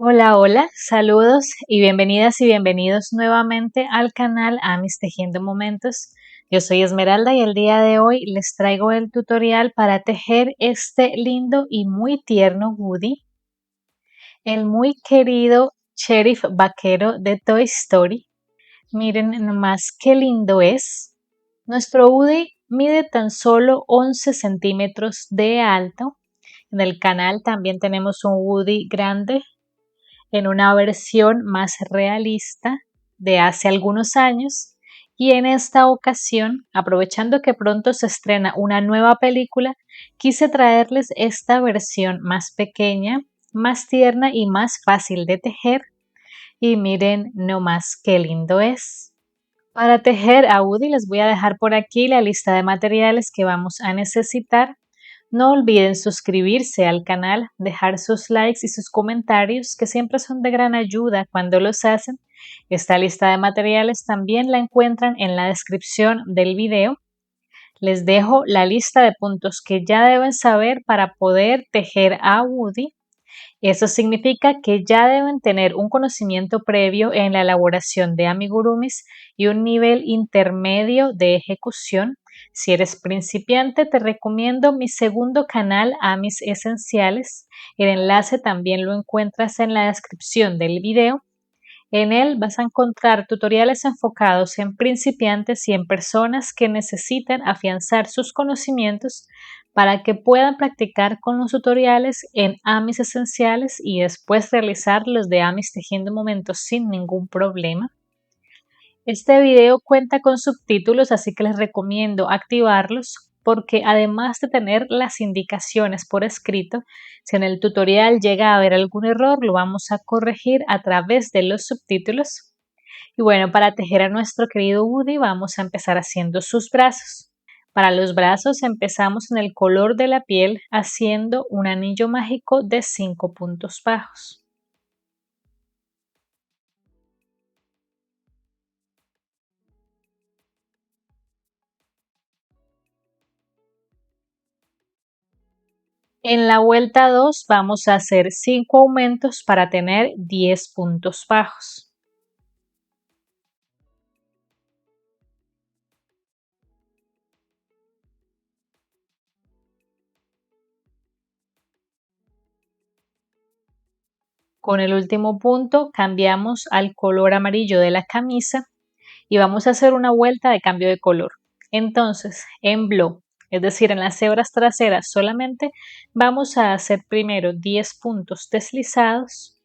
Hola, hola, saludos y bienvenidas y bienvenidos nuevamente al canal Amis Tejiendo Momentos. Yo soy Esmeralda y el día de hoy les traigo el tutorial para tejer este lindo y muy tierno Woody, el muy querido Sheriff Vaquero de Toy Story. Miren nomás qué lindo es. Nuestro Woody mide tan solo 11 centímetros de alto. En el canal también tenemos un Woody grande en una versión más realista de hace algunos años y en esta ocasión, aprovechando que pronto se estrena una nueva película, quise traerles esta versión más pequeña, más tierna y más fácil de tejer. Y miren nomás qué lindo es. Para tejer a Woody les voy a dejar por aquí la lista de materiales que vamos a necesitar. No olviden suscribirse al canal, dejar sus likes y sus comentarios que siempre son de gran ayuda cuando los hacen. Esta lista de materiales también la encuentran en la descripción del video. Les dejo la lista de puntos que ya deben saber para poder tejer a Woody. Eso significa que ya deben tener un conocimiento previo en la elaboración de amigurumis y un nivel intermedio de ejecución. Si eres principiante, te recomiendo mi segundo canal, Amis Esenciales. El enlace también lo encuentras en la descripción del video. En él vas a encontrar tutoriales enfocados en principiantes y en personas que necesitan afianzar sus conocimientos para que puedan practicar con los tutoriales en Amis Esenciales y después realizar los de Amis Tejiendo Momentos sin ningún problema. Este video cuenta con subtítulos, así que les recomiendo activarlos porque además de tener las indicaciones por escrito, si en el tutorial llega a haber algún error, lo vamos a corregir a través de los subtítulos. Y bueno, para tejer a nuestro querido Woody vamos a empezar haciendo sus brazos. Para los brazos empezamos en el color de la piel haciendo un anillo mágico de 5 puntos bajos. En la vuelta 2 vamos a hacer 5 aumentos para tener 10 puntos bajos. Con el último punto cambiamos al color amarillo de la camisa y vamos a hacer una vuelta de cambio de color. Entonces, en blow, es decir, en las hebras traseras solamente, vamos a hacer primero 10 puntos deslizados.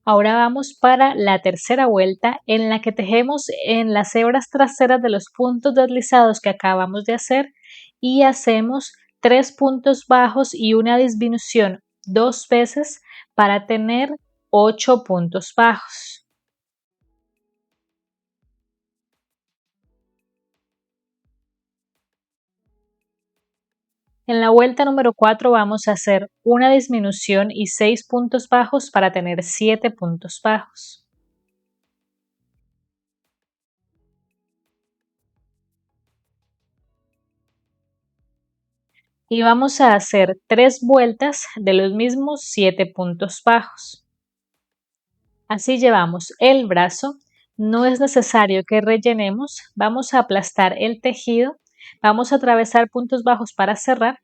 Ahora vamos para la tercera vuelta en la que tejemos en las hebras traseras de los puntos deslizados que acabamos de hacer y hacemos 3 puntos bajos y una disminución 2 veces para tener 8 puntos bajos. En la vuelta número 4 vamos a hacer una disminución y 6 puntos bajos para tener 7 puntos bajos. Y vamos a hacer 3 vueltas de los mismos 7 puntos bajos. Así llevamos el brazo. No es necesario que rellenemos. Vamos a aplastar el tejido. Vamos a atravesar puntos bajos para cerrar.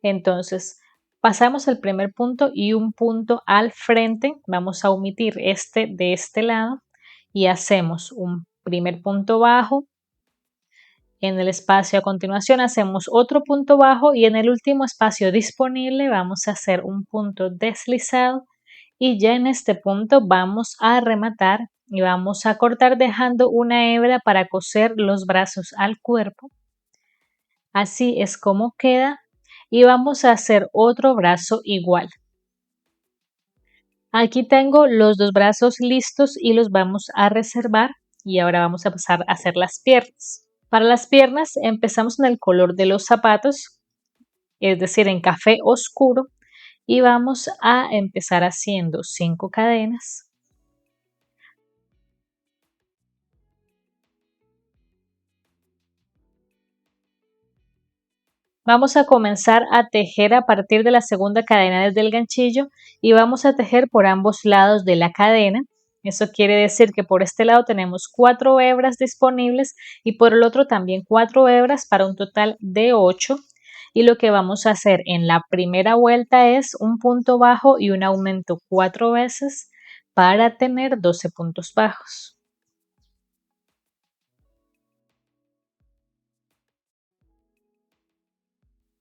Entonces, pasamos el primer punto y un punto al frente. Vamos a omitir este de este lado y hacemos un primer punto bajo. En el espacio a continuación hacemos otro punto bajo y en el último espacio disponible vamos a hacer un punto deslizado y ya en este punto vamos a rematar y vamos a cortar dejando una hebra para coser los brazos al cuerpo. Así es como queda y vamos a hacer otro brazo igual. Aquí tengo los dos brazos listos y los vamos a reservar y ahora vamos a pasar a hacer las piernas. Para las piernas empezamos en el color de los zapatos, es decir, en café oscuro y vamos a empezar haciendo 5 cadenas. Vamos a comenzar a tejer a partir de la segunda cadena desde el ganchillo y vamos a tejer por ambos lados de la cadena. Eso quiere decir que por este lado tenemos 4 hebras disponibles y por el otro también 4 hebras para un total de 8. Y lo que vamos a hacer en la primera vuelta es un punto bajo y un aumento 4 veces para tener 12 puntos bajos.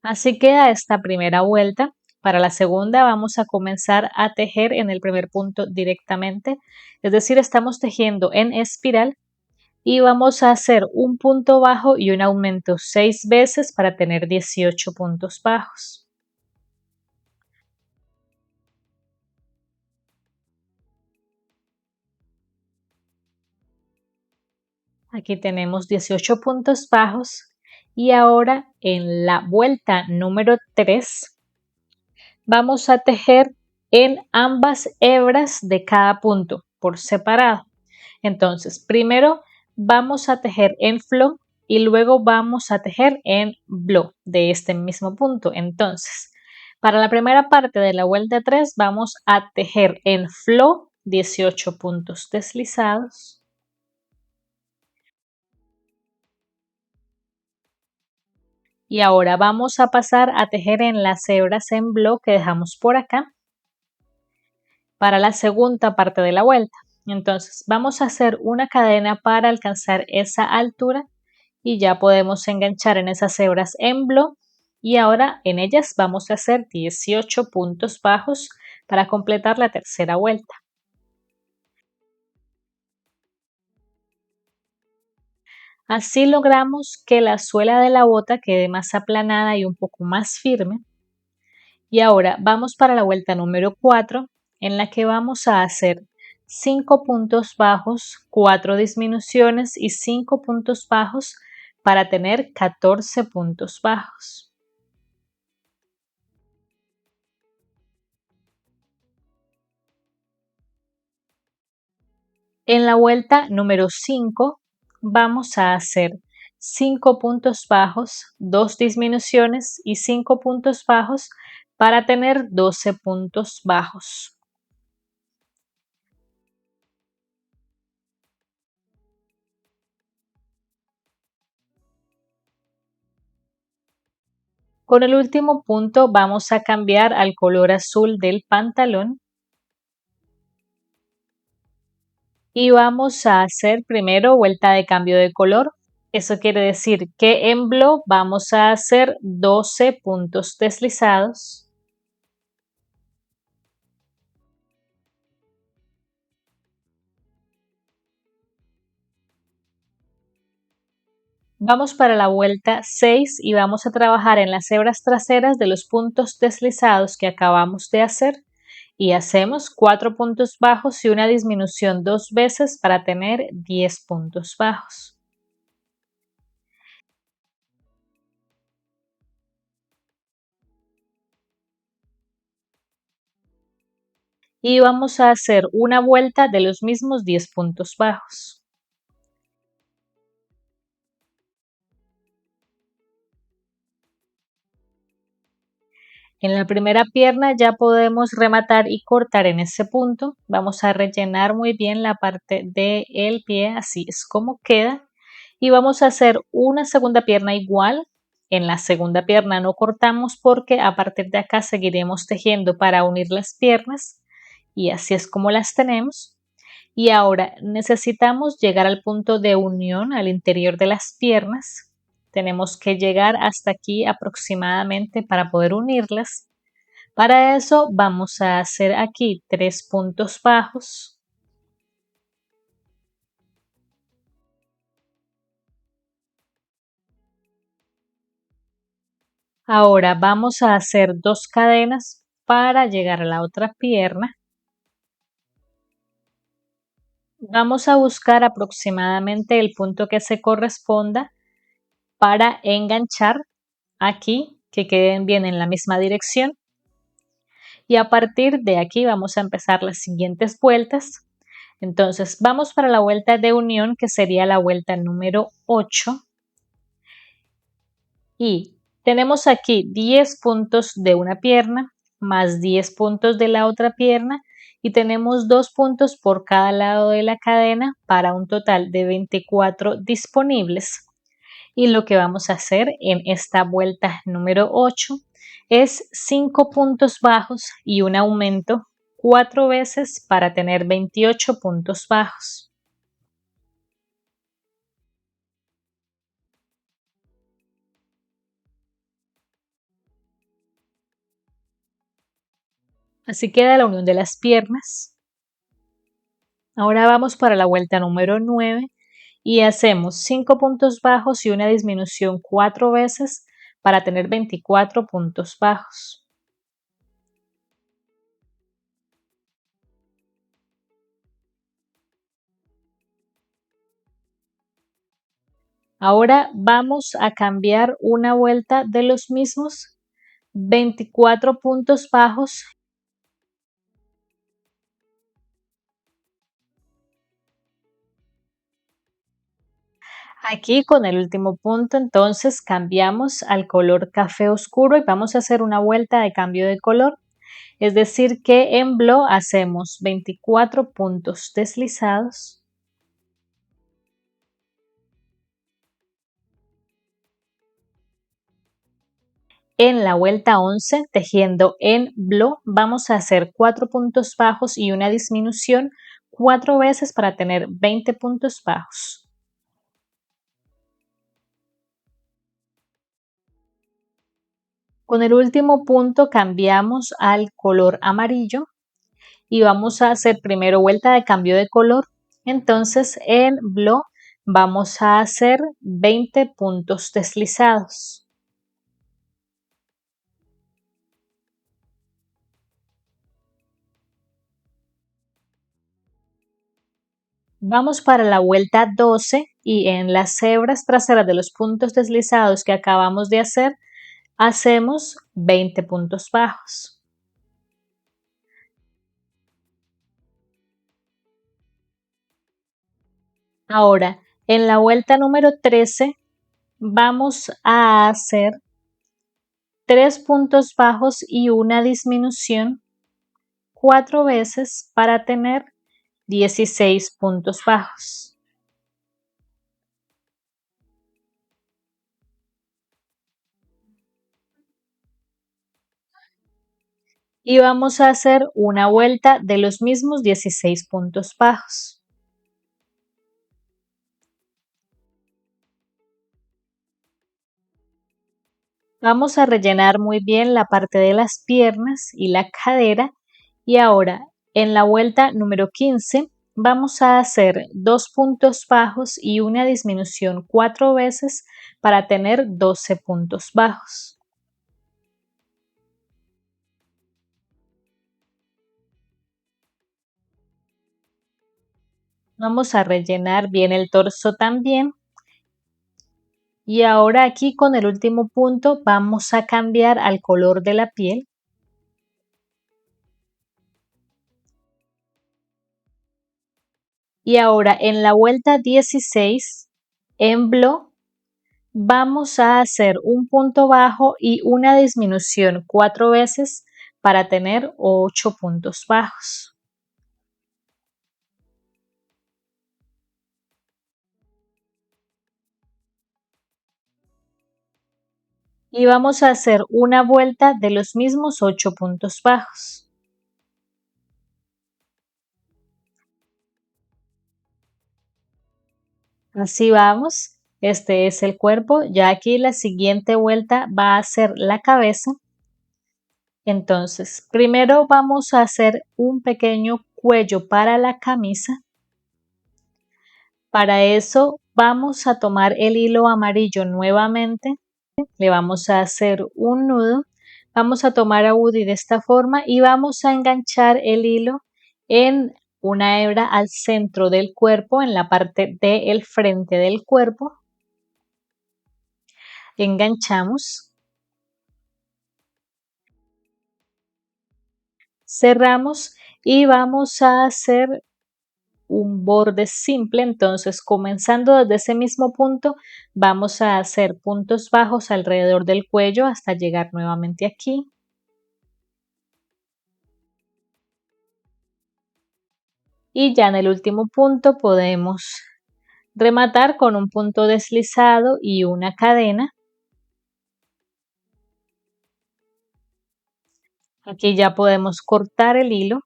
Así queda esta primera vuelta. Para la segunda vamos a comenzar a tejer en el primer punto directamente, es decir, estamos tejiendo en espiral y vamos a hacer un punto bajo y un aumento 6 veces para tener 18 puntos bajos. Aquí tenemos 18 puntos bajos y ahora en la vuelta número 3 vamos a tejer en ambas hebras de cada punto por separado. Entonces, primero vamos a tejer en flow y luego vamos a tejer en blow de este mismo punto. Entonces, para la primera parte de la vuelta 3 vamos a tejer en flow 18 puntos deslizados. Y ahora vamos a pasar a tejer en las hebras en blow que dejamos por acá para la segunda parte de la vuelta. Entonces vamos a hacer una cadena para alcanzar esa altura y ya podemos enganchar en esas hebras en blow y ahora en ellas vamos a hacer 18 puntos bajos para completar la tercera vuelta. Así logramos que la suela de la bota quede más aplanada y un poco más firme. Y ahora vamos para la vuelta número 4 en la que vamos a hacer 5 puntos bajos, 4 disminuciones y 5 puntos bajos para tener 14 puntos bajos. En la vuelta número 5 vamos a hacer 5 puntos bajos, 2 disminuciones y 5 puntos bajos para tener 12 puntos bajos. Con el último punto vamos a cambiar al color azul del pantalón y vamos a hacer primero vuelta de cambio de color. Eso quiere decir que en blow vamos a hacer 12 puntos deslizados. Vamos para la vuelta 6 y vamos a trabajar en las hebras traseras de los puntos deslizados que acabamos de hacer y hacemos 4 puntos bajos y una disminución 2 veces para tener 10 puntos bajos. Y vamos a hacer una vuelta de los mismos 10 puntos bajos. En la primera pierna ya podemos rematar y cortar en ese punto. Vamos a rellenar muy bien la parte del pie, así es como queda. Y vamos a hacer una segunda pierna igual. En la segunda pierna no cortamos porque a partir de acá seguiremos tejiendo para unir las piernas y así es como las tenemos. Y ahora necesitamos llegar al punto de unión al interior de las piernas. Tenemos que llegar hasta aquí aproximadamente para poder unirlas. Para eso vamos a hacer aquí 3 puntos bajos. Ahora vamos a hacer 2 cadenas para llegar a la otra pierna. Vamos a buscar aproximadamente el punto que se corresponda para enganchar aquí, que queden bien en la misma dirección. Y a partir de aquí vamos a empezar las siguientes vueltas. Entonces vamos para la vuelta de unión, que sería la vuelta número 8. Y Tenemos aquí 10 puntos de una pierna más 10 puntos de la otra pierna y tenemos 2 puntos por cada lado de la cadena para un total de 24 disponibles. Y lo que vamos a hacer en esta vuelta número 8 es 5 puntos bajos y un aumento 4 veces para tener 28 puntos bajos. Así queda la unión de las piernas. Ahora vamos para la vuelta número 9 y hacemos 5 puntos bajos y una disminución 4 veces para tener 24 puntos bajos. Ahora vamos a cambiar una vuelta de los mismos 24 puntos bajos. Aquí con el último punto entonces cambiamos al color café oscuro y vamos a hacer una vuelta de cambio de color. Es decir que en blo hacemos 24 puntos deslizados. En la vuelta 11, tejiendo en blo, vamos a hacer 4 puntos bajos y una disminución 4 veces para tener 20 puntos bajos. Con el último punto cambiamos al color amarillo y vamos a hacer primero vuelta de cambio de color. Entonces en blo vamos a hacer 20 puntos deslizados. Vamos para la vuelta 12 y en las hebras traseras de los puntos deslizados que acabamos de hacer, hacemos 20 puntos bajos. Ahora, en la vuelta número 13, vamos a hacer 3 puntos bajos y una disminución 4 veces para tener 16 puntos bajos. Y vamos a hacer una vuelta de los mismos 16 puntos bajos. Vamos a rellenar muy bien la parte de las piernas y la cadera y ahora en la vuelta número 15 vamos a hacer 2 puntos bajos y una disminución 4 veces para tener 12 puntos bajos. Vamos a rellenar bien el torso también. Y ahora aquí con el último punto vamos a cambiar al color de la piel. Y ahora en la vuelta 16 en blo vamos a hacer un punto bajo y una disminución 4 veces para tener 8 puntos bajos. Y vamos a hacer una vuelta de los mismos 8 puntos bajos. Así vamos. Este es el cuerpo. Ya aquí la siguiente vuelta va a ser la cabeza. Entonces, primero vamos a hacer un pequeño cuello para la camisa. Para eso vamos a tomar el hilo amarillo nuevamente, le vamos a hacer un nudo, vamos a tomar a Woody de esta forma y vamos a enganchar el hilo en una hebra al centro del cuerpo, en la parte del frente del cuerpo. Enganchamos, cerramos y vamos a hacer un borde simple, entonces comenzando desde ese mismo punto vamos a hacer puntos bajos alrededor del cuello hasta llegar nuevamente aquí. Y ya en el último punto podemos rematar con un punto deslizado y una cadena. Aquí ya podemos cortar el hilo.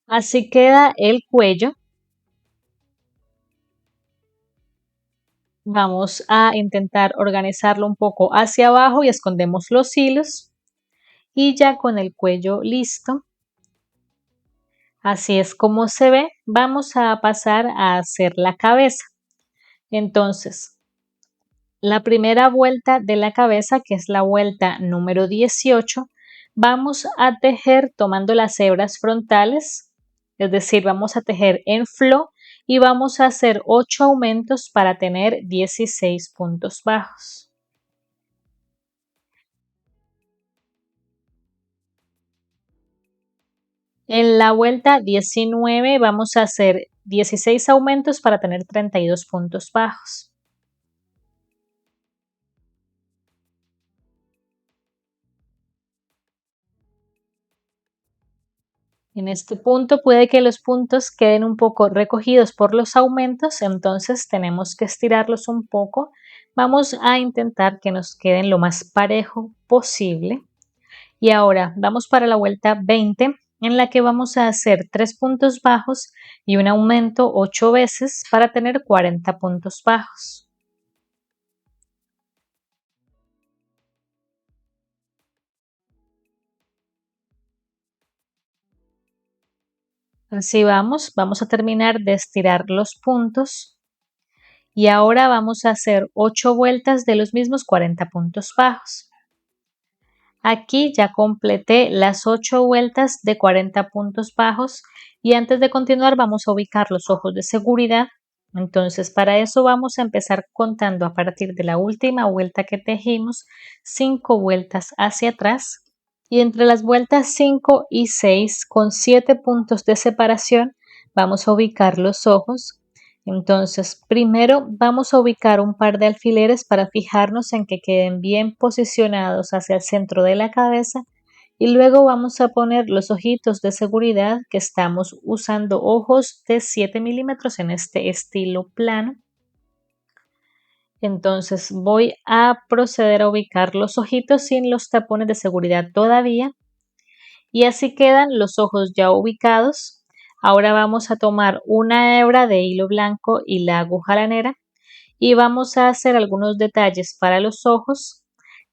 Así queda el cuello. Vamos a intentar organizarlo un poco hacia abajo y escondemos los hilos. Y ya con el cuello listo, así es como se ve, vamos a pasar a hacer la cabeza. Entonces, la primera vuelta de la cabeza, que es la vuelta número 18, vamos a tejer tomando las hebras frontales, es decir, vamos a tejer en flow y vamos a hacer 8 aumentos para tener 16 puntos bajos. En la vuelta 19 vamos a hacer 16 aumentos para tener 32 puntos bajos. En este punto puede que los puntos queden un poco recogidos por los aumentos, entonces tenemos que estirarlos un poco. Vamos a intentar que nos queden lo más parejo posible. Y ahora vamos para la vuelta 20, en la que vamos a hacer 3 puntos bajos y un aumento 8 veces para tener 40 puntos bajos. Así vamos a terminar de estirar los puntos y ahora vamos a hacer 8 vueltas de los mismos 40 puntos bajos. Aquí ya completé las 8 vueltas de 40 puntos bajos y antes de continuar vamos a ubicar los ojos de seguridad. Entonces para eso vamos a empezar contando a partir de la última vuelta que tejimos 5 vueltas hacia atrás y entre las vueltas 5 y 6 con 7 puntos de separación vamos a ubicar los ojos. Entonces, primero vamos a ubicar un par de alfileres para fijarnos en que queden bien posicionados hacia el centro de la cabeza y luego vamos a poner los ojitos de seguridad que estamos usando ojos de 7 milímetros en este estilo plano. Entonces voy a proceder a ubicar los ojitos sin los tapones de seguridad todavía y así quedan los ojos ya ubicados. Ahora vamos a tomar una hebra de hilo blanco y la aguja lanera y vamos a hacer algunos detalles para los ojos.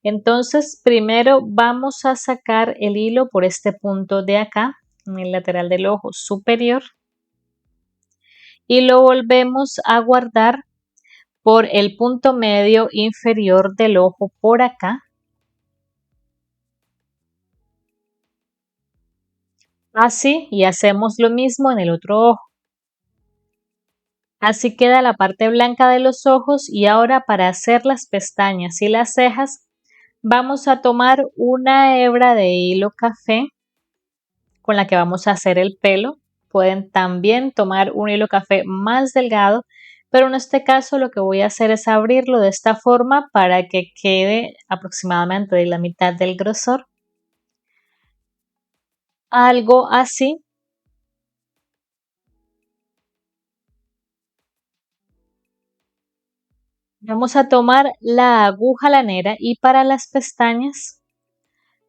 Entonces primero vamos a sacar el hilo por este punto de acá, en el lateral del ojo superior, y lo volvemos a guardar por el punto medio inferior del ojo por acá. Así, y hacemos lo mismo en el otro ojo. Así queda la parte blanca de los ojos y ahora para hacer las pestañas y las cejas vamos a tomar una hebra de hilo café con la que vamos a hacer el pelo. Pueden también tomar un hilo café más delgado, pero en este caso lo que voy a hacer es abrirlo de esta forma para que quede aproximadamente de la mitad del grosor. Algo así. Vamos a tomar la aguja lanera y para las pestañas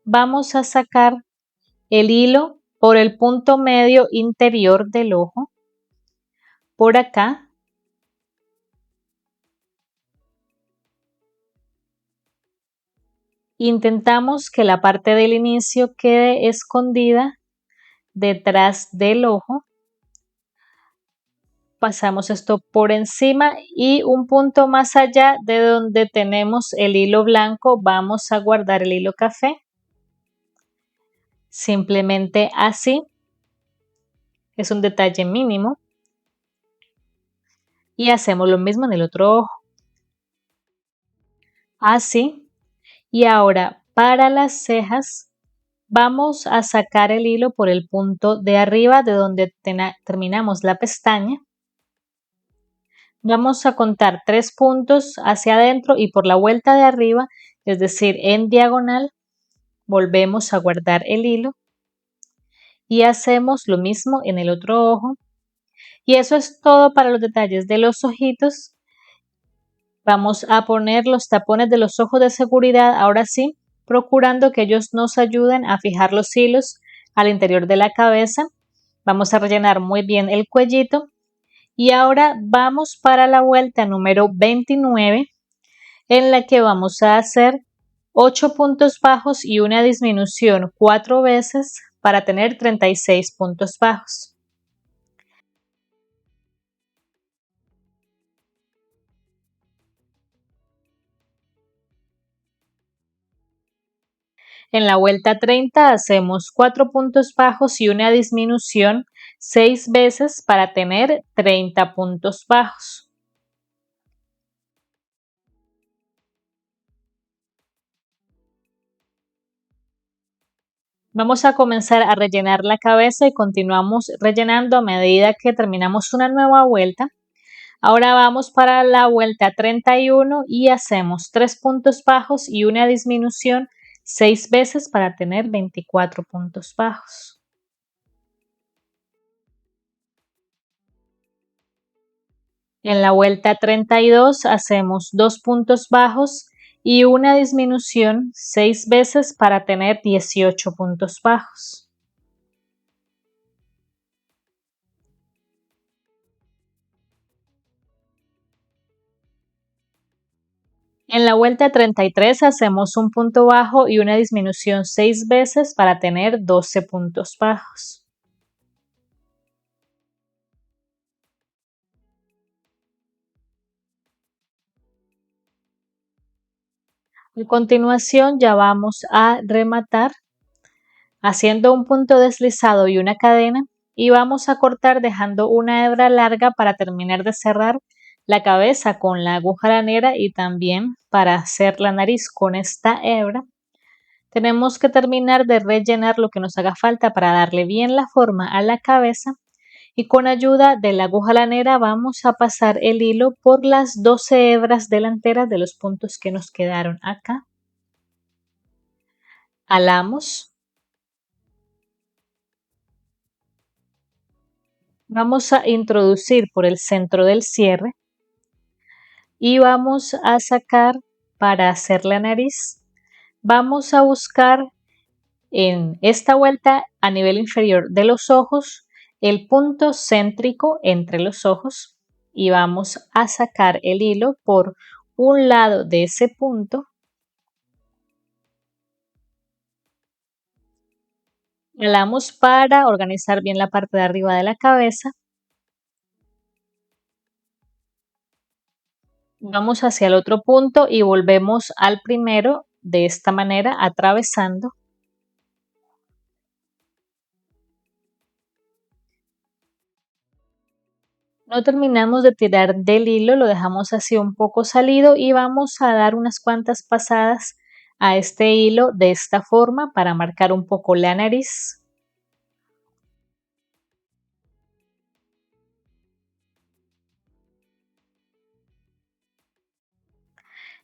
vamos a sacar el hilo por el punto medio interior del ojo, por acá. Intentamos que la parte del inicio quede escondida detrás del ojo. Pasamos esto por encima y un punto más allá de donde tenemos el hilo blanco vamos a guardar el hilo café. Simplemente así. Es un detalle mínimo. Y hacemos lo mismo en el otro ojo. Así. Y ahora para las cejas Vamos a sacar el hilo por el punto de arriba de donde terminamos la pestaña. Vamos a contar 3 puntos hacia adentro y por la vuelta de arriba, es decir, en diagonal, volvemos a guardar el hilo y hacemos lo mismo en el otro ojo. Y eso es todo para los detalles de los ojitos. Vamos a poner los tapones de los ojos de seguridad, ahora sí, procurando que ellos nos ayuden a fijar los hilos al interior de la cabeza. Vamos a rellenar muy bien el cuellito. Y ahora vamos para la vuelta número 29, en la que vamos a hacer 8 puntos bajos y una disminución 4 veces para tener 36 puntos bajos. En la vuelta 30 hacemos 4 puntos bajos y una disminución 6 veces para tener 30 puntos bajos. Vamos a comenzar a rellenar la cabeza y continuamos rellenando a medida que terminamos una nueva vuelta. Ahora vamos para la vuelta 31 y hacemos 3 puntos bajos y una disminución 6 veces para tener 24 puntos bajos. En la vuelta 32 hacemos 2 puntos bajos y una disminución 6 veces para tener 18 puntos bajos. En la vuelta 33 hacemos un punto bajo y una disminución 6 veces para tener 12 puntos bajos. A continuación ya vamos a rematar haciendo un punto deslizado y una cadena y vamos a cortar dejando una hebra larga para terminar de cerrar la cabeza con la aguja lanera y también para hacer la nariz con esta hebra. Tenemos que terminar de rellenar lo que nos haga falta para darle bien la forma a la cabeza y con ayuda de la aguja lanera vamos a pasar el hilo por las 12 hebras delanteras de los puntos que nos quedaron acá. Alamos. Vamos a introducir por el centro del cierre y vamos a sacar para hacer la nariz. Vamos a buscar en esta vuelta a nivel inferior de los ojos el punto céntrico entre los ojos y vamos a sacar el hilo por un lado de ese punto. Jalamos para organizar bien la parte de arriba de la cabeza. Vamos hacia el otro punto y volvemos al primero de esta manera atravesando. No terminamos de tirar del hilo, lo dejamos así un poco salido y vamos a dar unas cuantas pasadas a este hilo de esta forma para marcar un poco la nariz.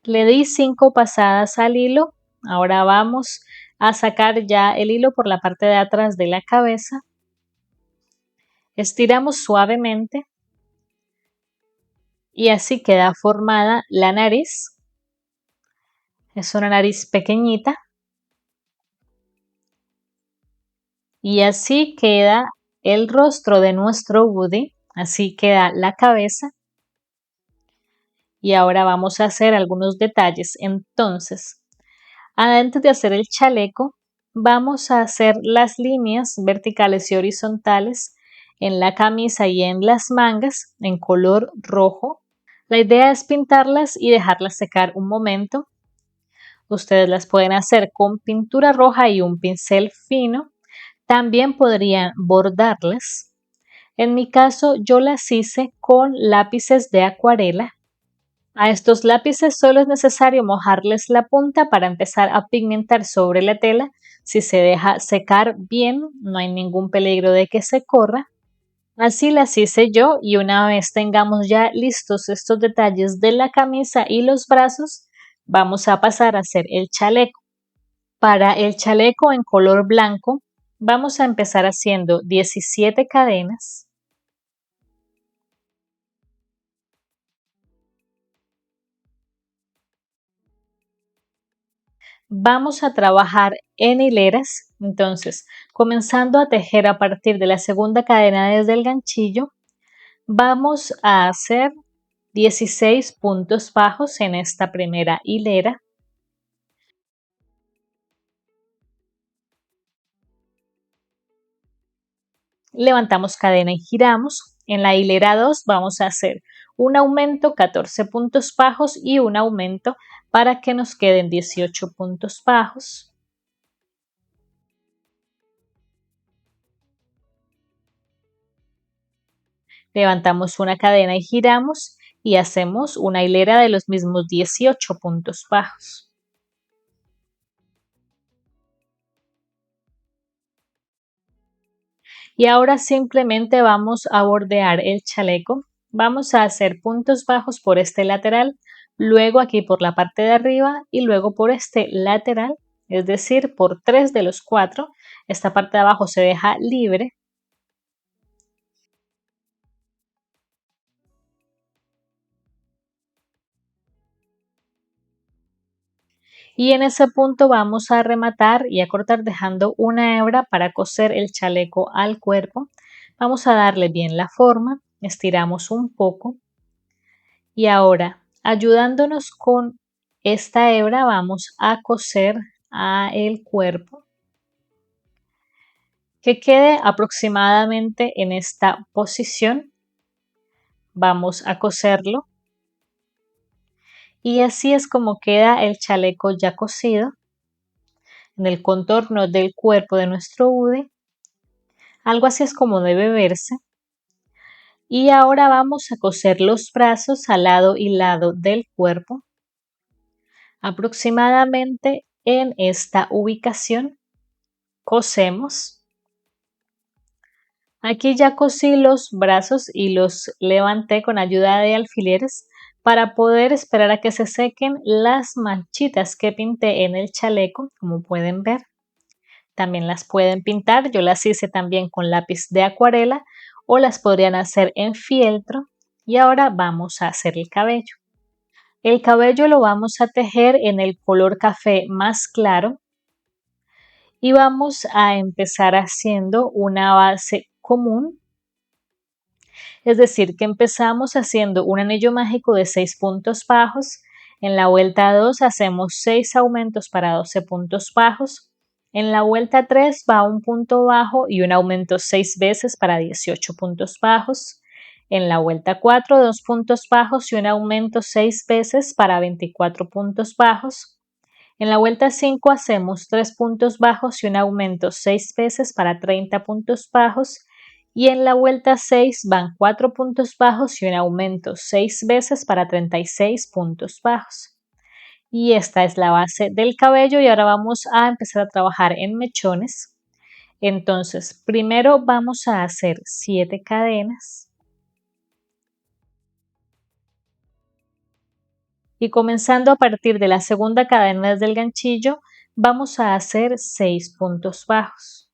Le di 5 pasadas al hilo. Ahora vamos a sacar ya el hilo por la parte de atrás de la cabeza. Estiramos suavemente y así queda formada la nariz. Es una nariz pequeñita. Y así queda el rostro de nuestro Woody. Así queda la cabeza. Y ahora vamos a hacer algunos detalles. Entonces, antes de hacer el chaleco, vamos a hacer las líneas verticales y horizontales en la camisa y en las mangas en color rojo. La idea es pintarlas y dejarlas secar un momento. Ustedes las pueden hacer con pintura roja y un pincel fino. También podrían bordarlas. En mi caso, yo las hice con lápices de acuarela. A estos lápices solo es necesario mojarles la punta para empezar a pigmentar sobre la tela Si se deja secar bien, no hay ningún peligro de que se corra. Así las hice yo y una vez tengamos ya listos estos detalles de la camisa y los brazos, vamos a pasar a hacer el chaleco. Para el chaleco en color blanco, vamos a empezar haciendo 17 cadenas. Vamos a trabajar en hileras, entonces, comenzando a tejer a partir de la segunda cadena desde el ganchillo, vamos a hacer 16 puntos bajos en esta primera hilera. Levantamos cadena y giramos. En la hilera 2 vamos a hacer un aumento, 14 puntos bajos y un aumento para que nos queden 18 puntos bajos. Levantamos una cadena y giramos y hacemos una hilera de los mismos 18 puntos bajos. Y ahora simplemente vamos a bordear el chaleco. Vamos a hacer puntos bajos por este lateral, luego aquí por la parte de arriba y luego por este lateral, es decir, por 3 de los 4. Esta parte de abajo se deja libre. Y en ese punto vamos a rematar y a cortar dejando una hebra para coser el chaleco al cuerpo. Vamos a darle bien la forma, estiramos un poco y ahora ayudándonos con esta hebra vamos a coser a el cuerpo que quede aproximadamente en esta posición. Vamos a coserlo y así es como queda el chaleco ya cosido en el contorno del cuerpo de nuestro UDI. Algo así es como debe verse. Y ahora vamos a coser los brazos al lado y lado del cuerpo, aproximadamente en esta ubicación. Cosemos. Aquí ya cosí los brazos y los levanté con ayuda de alfileres para poder esperar a que se sequen las manchitas que pinté en el chaleco, como pueden ver. También las pueden pintar, yo las hice también con lápiz de acuarela o las podrían hacer en fieltro. Y ahora vamos a hacer el cabello. El cabello lo vamos a tejer en el color café más claro y vamos a empezar haciendo una base común. Es decir, que empezamos haciendo un anillo mágico de 6 puntos bajos. En la vuelta 2 hacemos 6 aumentos para 12 puntos bajos. En la vuelta 3 va un punto bajo y un aumento 6 veces para 18 puntos bajos. En la vuelta 4, 2 puntos bajos y un aumento 6 veces para 24 puntos bajos. En la vuelta 5 hacemos 3 puntos bajos y un aumento 6 veces para 30 puntos bajos. Y en la vuelta 6 van 4 puntos bajos y un aumento 6 veces para 36 puntos bajos. Y esta es la base del cabello y ahora vamos a empezar a trabajar en mechones. Entonces, primero vamos a hacer 7 cadenas. Y comenzando a partir de la segunda cadena desde el ganchillo, vamos a hacer 6 puntos bajos.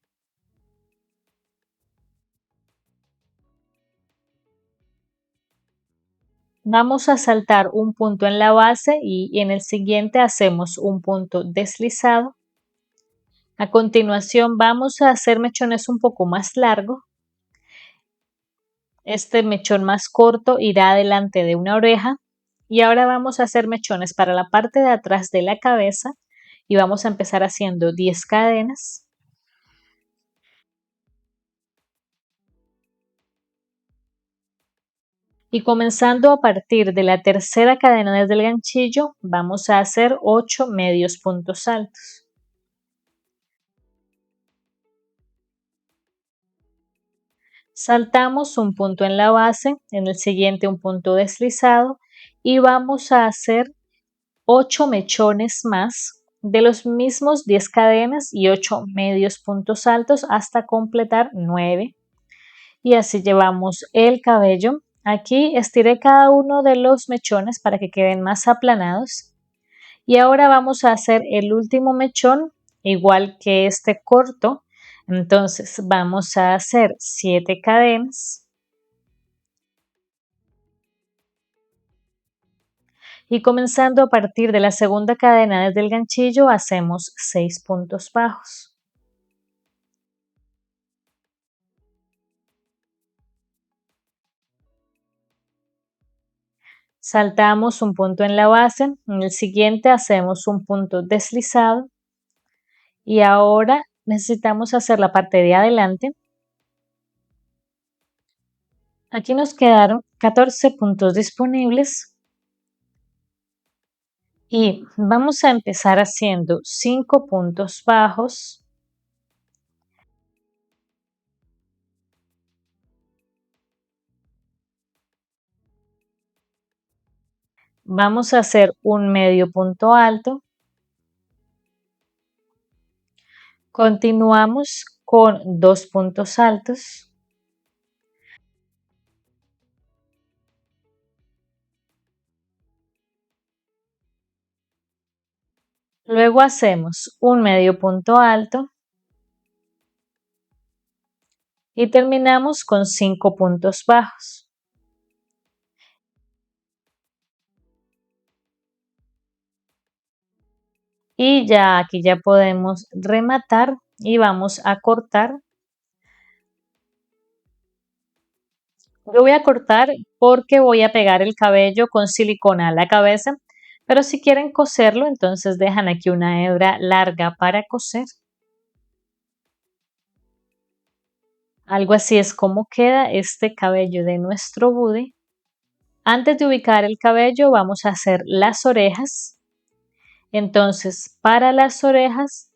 Vamos a saltar un punto en la base y en el siguiente hacemos un punto deslizado. A continuación vamos a hacer mechones un poco más largos. Este mechón más corto irá delante de una oreja y ahora vamos a hacer mechones para la parte de atrás de la cabeza y vamos a empezar haciendo 10 cadenas. Y comenzando a partir de la tercera cadena desde el ganchillo, vamos a hacer 8 medios puntos altos. Saltamos un punto en la base, en el siguiente un punto deslizado y vamos a hacer 8 mechones más de los mismos 10 cadenas y 8 medios puntos altos hasta completar 9. Y así llevamos el cabello. Aquí estiré cada uno de los mechones para que queden más aplanados. Y ahora vamos a hacer el último mechón, igual que este corto. Entonces vamos a hacer 7 cadenas. Y comenzando a partir de la segunda cadena desde el ganchillo, hacemos 6 puntos bajos. Saltamos un punto en la base, en el siguiente hacemos un punto deslizado y ahora necesitamos hacer la parte de adelante. Aquí nos quedaron 14 puntos disponibles y vamos a empezar haciendo 5 puntos bajos. Vamos a hacer un medio punto alto. Continuamos con 2 puntos altos. Luego hacemos un medio punto alto y terminamos con 5 puntos bajos. Y ya aquí ya podemos rematar y vamos a cortar. Yo voy a cortar porque voy a pegar el cabello con silicona a la cabeza, pero si quieren coserlo, entonces dejan aquí una hebra larga para coser. Algo así es como queda este cabello de nuestro body. Antes de ubicar el cabello vamos a hacer las orejas. Entonces, para las orejas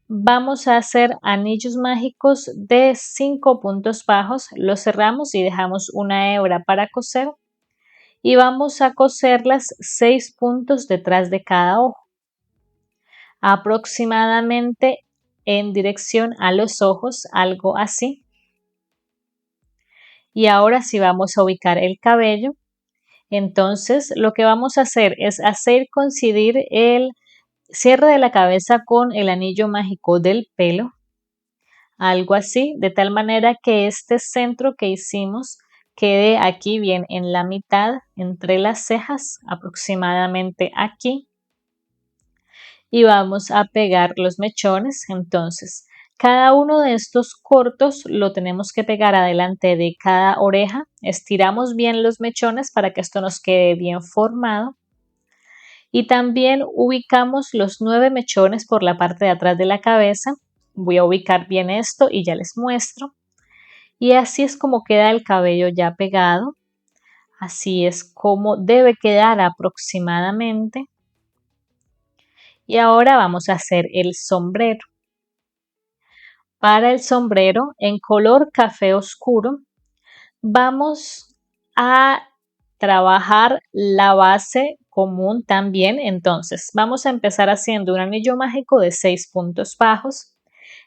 vamos a hacer anillos mágicos de 5 puntos bajos. Los cerramos y dejamos una hebra para coser. Y vamos a coserlas 6 puntos detrás de cada ojo, aproximadamente en dirección a los ojos, algo así. Y ahora sí vamos a ubicar el cabello. Entonces lo que vamos a hacer es hacer coincidir el cierre de la cabeza con el anillo mágico del pelo, algo así, de tal manera que este centro que hicimos quede aquí bien en la mitad, entre las cejas, aproximadamente aquí. Y vamos a pegar los mechones. Entonces, cada uno de estos cortos lo tenemos que pegar adelante de cada oreja. Estiramos bien los mechones para que esto nos quede bien formado. Y también ubicamos los 9 mechones por la parte de atrás de la cabeza. Voy a ubicar bien esto y ya les muestro. Y así es como queda el cabello ya pegado. Así es como debe quedar aproximadamente. Y ahora vamos a hacer el sombrero. Para el sombrero en color café oscuro vamos a trabajar la base común también. Entonces vamos a empezar haciendo un anillo mágico de 6 puntos bajos.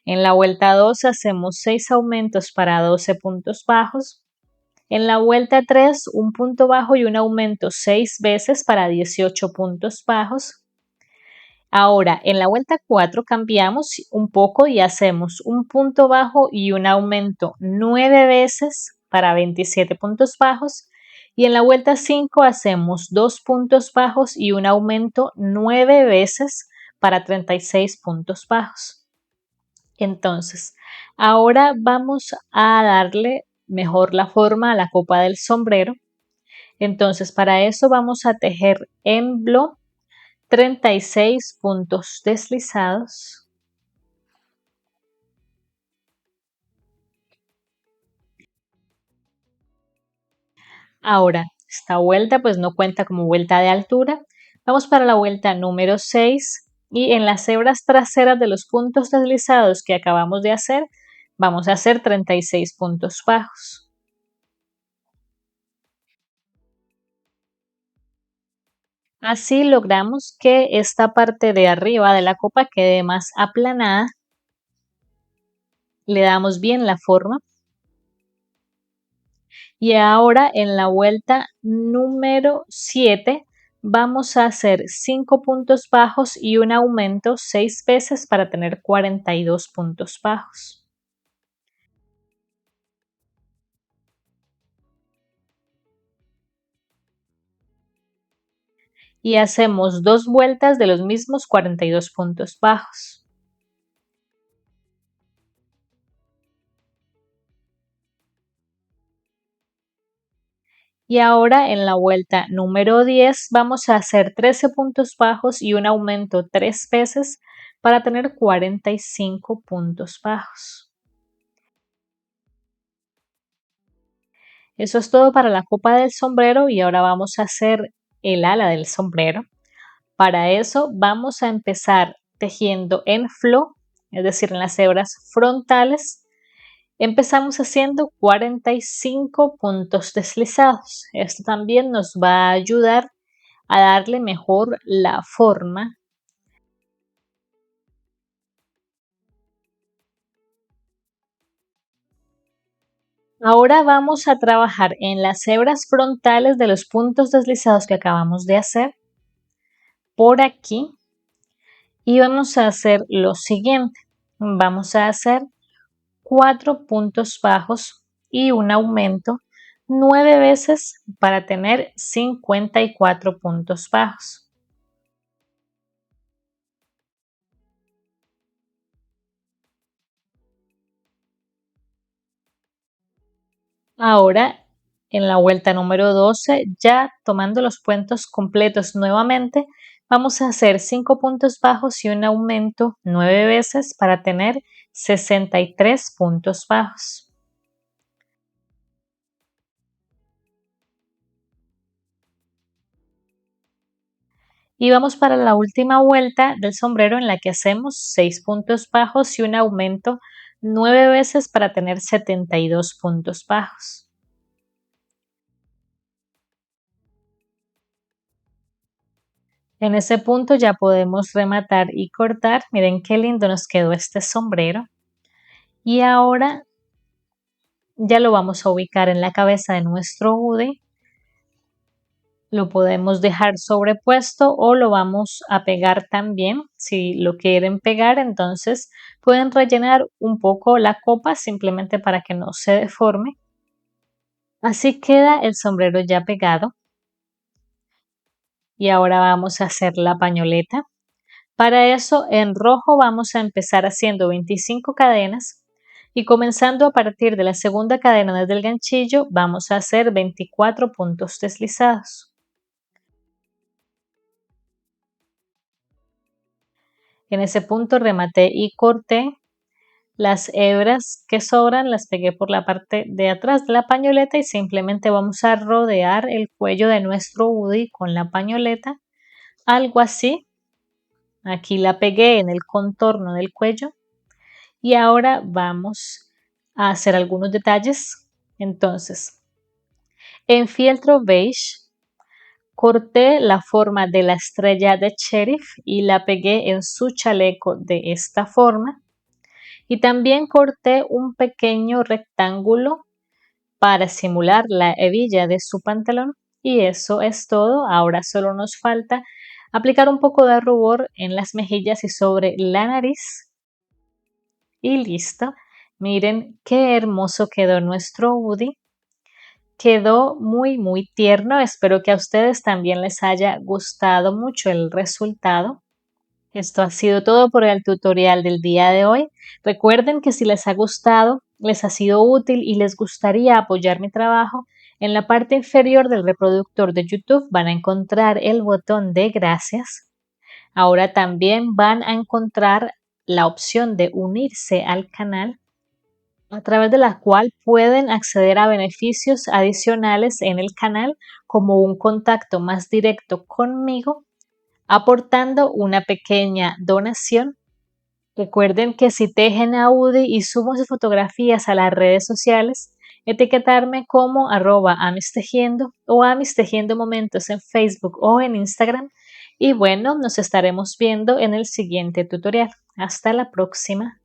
En la vuelta 2 hacemos 6 aumentos para 12 puntos bajos. En la vuelta 3 un punto bajo y un aumento 6 veces para 18 puntos bajos. Ahora, en la vuelta 4 cambiamos un poco y hacemos un punto bajo y un aumento 9 veces para 27 puntos bajos. Y en la vuelta 5 hacemos 2 puntos bajos y un aumento 9 veces para 36 puntos bajos. Entonces, ahora vamos a darle mejor la forma a la copa del sombrero. Entonces, para eso vamos a tejer en bloc 36 puntos deslizados. Ahora, esta vuelta pues no cuenta como vuelta de altura. Vamos para la vuelta número 6 y en las hebras traseras de los puntos deslizados que acabamos de hacer, vamos a hacer 36 puntos bajos. Así logramos que esta parte de arriba de la copa quede más aplanada. Le damos bien la forma. Y ahora en la vuelta número 7 vamos a hacer 5 puntos bajos y un aumento 6 veces para tener 42 puntos bajos. Y hacemos 2 vueltas de los mismos 42 puntos bajos. Y ahora en la vuelta número 10 vamos a hacer 13 puntos bajos y un aumento 3 veces para tener 45 puntos bajos. Eso es todo para la copa del sombrero y ahora vamos a hacer el ala del sombrero. Para eso vamos a empezar tejiendo en flow, es decir, en las hebras frontales. Empezamos haciendo 45 puntos deslizados. Esto también nos va a ayudar a darle mejor la forma. Ahora vamos a trabajar en las hebras frontales de los puntos deslizados que acabamos de hacer por aquí y vamos a hacer lo siguiente. Vamos a hacer 4 puntos bajos y un aumento 9 veces para tener 54 puntos bajos. Ahora, en la vuelta número 12, ya tomando los puntos completos nuevamente, vamos a hacer 5 puntos bajos y un aumento 9 veces para tener 63 puntos bajos. Y vamos para la última vuelta del sombrero en la que hacemos 6 puntos bajos y un aumento 9 veces para tener 72 puntos bajos. En ese punto ya podemos rematar y cortar. Miren qué lindo nos quedó este sombrero. Y ahora ya lo vamos a ubicar en la cabeza de nuestro hoodie. Lo podemos dejar sobrepuesto o lo vamos a pegar también. Si lo quieren pegar, entonces pueden rellenar un poco la copa simplemente para que no se deforme. Así queda el sombrero ya pegado. Y ahora vamos a hacer la pañoleta. Para eso en rojo vamos a empezar haciendo 25 cadenas y comenzando a partir de la segunda cadena desde el ganchillo vamos a hacer 24 puntos deslizados. En ese punto rematé y corté. Las hebras que sobran las pegué por la parte de atrás de la pañoleta y simplemente vamos a rodear el cuello de nuestro hoodie con la pañoleta, algo así. Aquí la pegué en el contorno del cuello y ahora vamos a hacer algunos detalles. Entonces, en fieltro beige corté la forma de la estrella de sheriff y la pegué en su chaleco de esta forma. Y también corté un pequeño rectángulo para simular la hebilla de su pantalón. Y eso es todo. Ahora solo nos falta aplicar un poco de rubor en las mejillas y sobre la nariz. Y listo. Miren qué hermoso quedó nuestro hoodie. Quedó muy tierno. Espero que a ustedes también les haya gustado mucho el resultado. Esto ha sido todo por el tutorial del día de hoy. Recuerden que si les ha gustado, les ha sido útil y les gustaría apoyar mi trabajo, en la parte inferior del reproductor de YouTube van a encontrar el botón de gracias. Ahora también van a encontrar la opción de unirse al canal, a través de la cual pueden acceder a beneficios adicionales en el canal, como un contacto más directo conmigo aportando una pequeña donación. Recuerden que si tejen a UDI y suben sus fotografías a las redes sociales, etiquetarme como @amistejiendo o Amistejiendo Momentos en Facebook o en Instagram. Y bueno, nos estaremos viendo en el siguiente tutorial. Hasta la próxima.